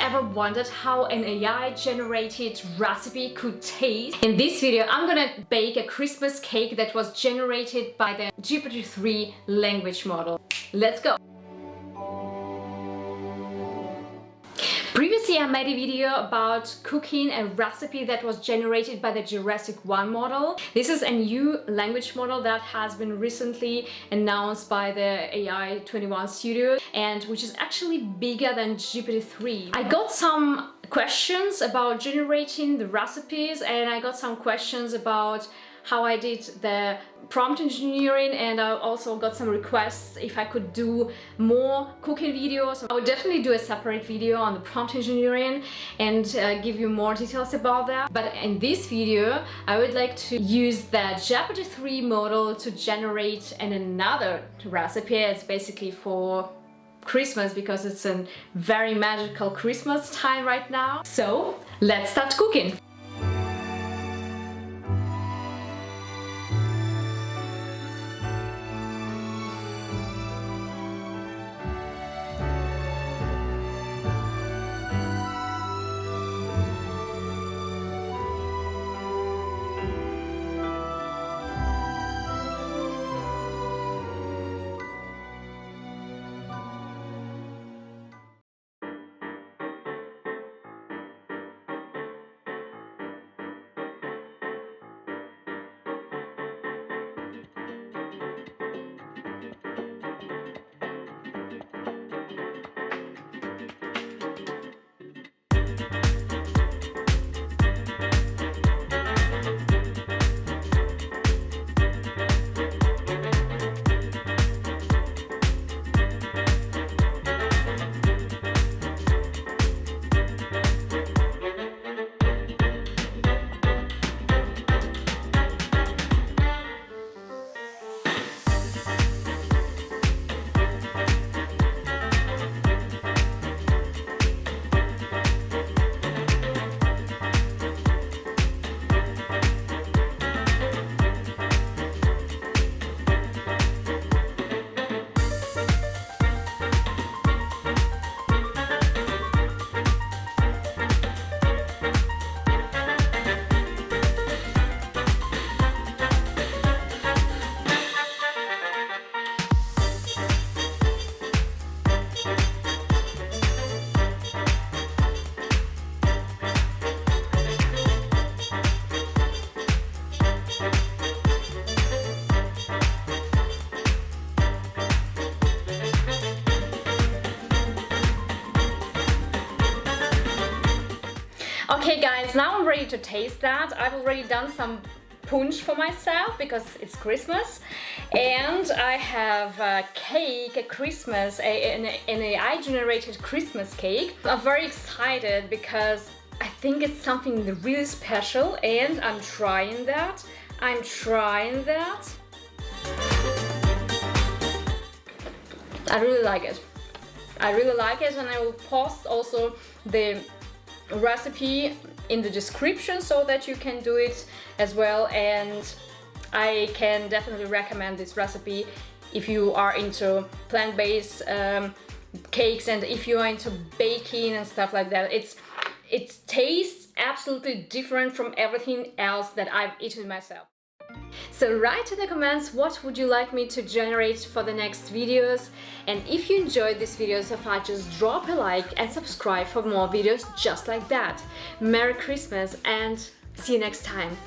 ever wondered how an AI generated recipe could taste? In this video, I'm gonna bake a Christmas cake that was generated by the GPT-3 language model. Let's go! Previously, I made a video about cooking a recipe that was generated by the Jurassic 1 model. This is a new language model that has been recently announced by the AI 21 studio and which is actually bigger than GPT-3. I got some questions about generating the recipes and I got some questions about how I did the prompt engineering, and I also got some requests if I could do more cooking videos. I would definitely do a separate video on the prompt engineering and give you more details about that. But in this video, I would like to use the GPT-3 model to generate another recipe. It's basically for Christmas because it's a very magical Christmas time right now. So let's start cooking. Okay guys, now I'm ready to taste that. I've already done some punch for myself because it's Christmas, and I have a cake, a Christmas, an AI generated Christmas cake. I'm very excited because I think it's something really special and I'm trying that. I really like it. And I will post also the recipe in the description so that you can do it as well, and I can definitely recommend this recipe if you are into plant-based cakes and if you are into baking and stuff like that. It tastes absolutely different from everything else that I've eaten myself. So write in the comments what would you like me to generate for the next videos, and if you enjoyed this video so far, just drop a like and subscribe for more videos just like that. Merry Christmas and see you next time.